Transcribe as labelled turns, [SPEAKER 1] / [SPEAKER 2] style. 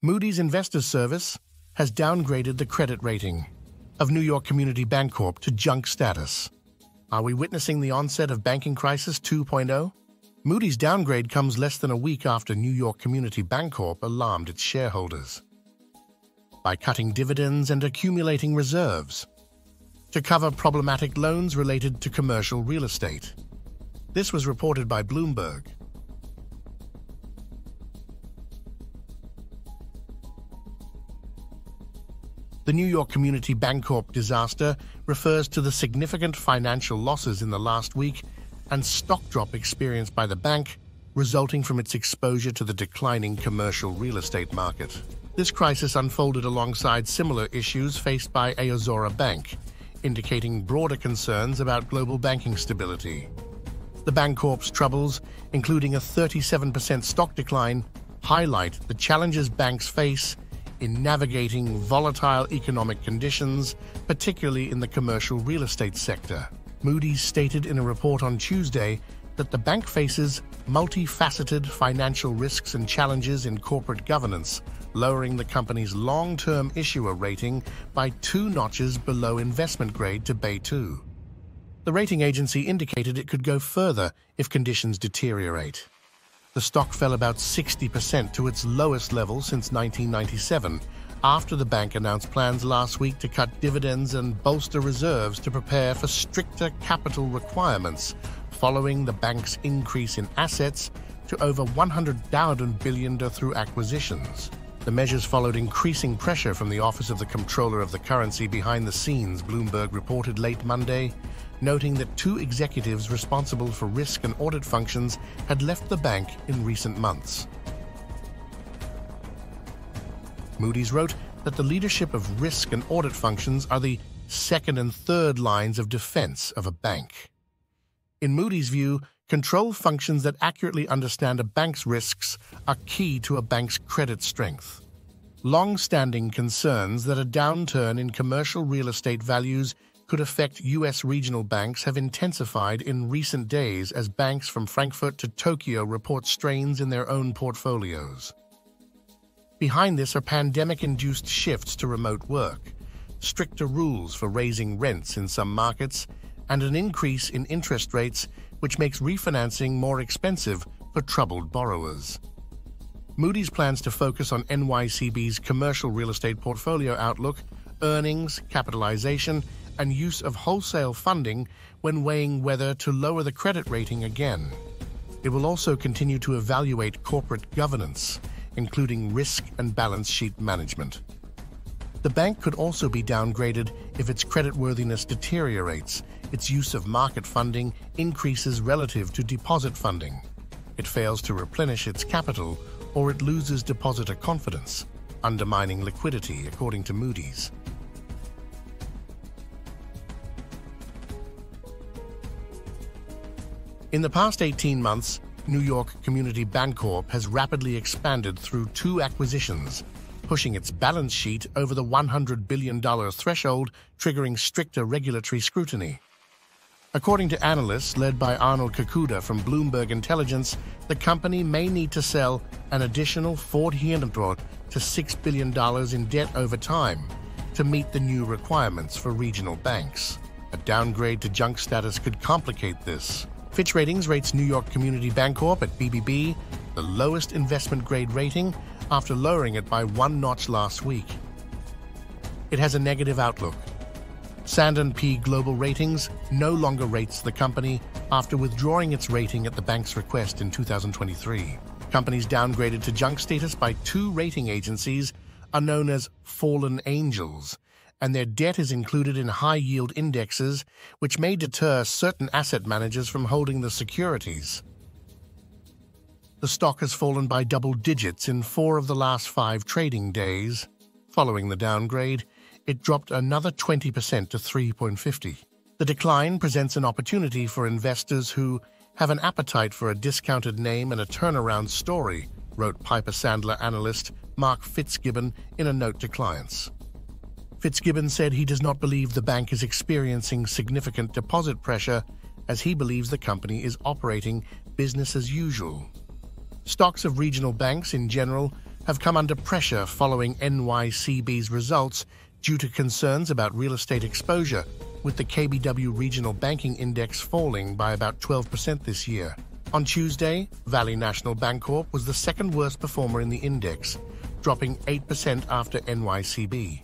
[SPEAKER 1] Moody's Investors Service has downgraded the credit rating of New York Community Bancorp to junk status. Are we witnessing the onset of banking crisis 2.0? Moody's downgrade comes less than a week after New York Community Bancorp alarmed its shareholders by cutting dividends and accumulating reserves to cover problematic loans related to commercial real estate. This was reported by Bloomberg. The New York Community Bancorp disaster refers to the significant financial losses in the last week and stock drop experienced by the bank, resulting from its exposure to the declining commercial real estate market. This crisis unfolded alongside similar issues faced by Aozora Bank, indicating broader concerns about global banking stability. The Bancorp's troubles, including a 37% stock decline, highlight the challenges banks face in navigating volatile economic conditions, particularly in the commercial real estate sector. Moody's stated in a report on Tuesday that the bank faces multifaceted financial risks and challenges in corporate governance, lowering the company's long-term issuer rating by 2 notches below investment grade to Bay2. The rating agency indicated it could go further if conditions deteriorate. The stock fell about 60% to its lowest level since 1997, after the bank announced plans last week to cut dividends and bolster reserves to prepare for stricter capital requirements, following the bank's increase in assets to over $100 billion through acquisitions. The measures followed increasing pressure from the Office of the Comptroller of the Currency behind the scenes, Bloomberg reported late Monday, noting that 2 executives responsible for risk and audit functions had left the bank in recent months. Moody's wrote that the leadership of risk and audit functions are the second and third lines of defense of a bank. In Moody's view, control functions that accurately understand a bank's risks are key to a bank's credit strength. Long-standing concerns that a downturn in commercial real estate values could affect U.S. regional banks have intensified in recent days as banks from Frankfurt to Tokyo report strains in their own portfolios. Behind this are pandemic-induced shifts to remote work, stricter rules for raising rents in some markets, and an increase in interest rates which makes refinancing more expensive for troubled borrowers. Moody's plans to focus on NYCB's commercial real estate portfolio outlook, earnings, capitalization, and use of wholesale funding when weighing whether to lower the credit rating again. It will also continue to evaluate corporate governance, including risk and balance sheet management. The bank could also be downgraded if its creditworthiness deteriorates, its use of market funding increases relative to deposit funding, it fails to replenish its capital, or it loses depositor confidence, undermining liquidity, according to Moody's. In the past 18 months, New York Community Bancorp has rapidly expanded through 2 acquisitions, pushing its balance sheet over the $100 billion threshold, triggering stricter regulatory scrutiny. According to analysts led by Arnold Kakuda from Bloomberg Intelligence, the company may need to sell an additional $400 to $6 billion in debt over time to meet the new requirements for regional banks. A downgrade to junk status could complicate this. Fitch Ratings rates New York Community Bancorp at BBB, the lowest investment grade rating, after lowering it by 1 notch last week. It has a negative outlook. S&P Global Ratings no longer rates the company after withdrawing its rating at the bank's request in 2023. Companies downgraded to junk status by 2 rating agencies are known as fallen angels, and their debt is included in high-yield indexes, which may deter certain asset managers from holding the securities. The stock has fallen by double digits in 4 of the last 5 trading days. Following the downgrade, it dropped another 20% to 3.50. The decline presents an opportunity for investors who have an appetite for a discounted name and a turnaround story, wrote Piper Sandler analyst Mark Fitzgibbon in a note to clients. Fitzgibbon said he does not believe the bank is experiencing significant deposit pressure, as he believes the company is operating business as usual. Stocks of regional banks in general have come under pressure following NYCB's results due to concerns about real estate exposure, with the KBW Regional Banking Index falling by about 12% this year. On Tuesday, Valley National Bancorp was the second worst performer in the index, dropping 8% after NYCB.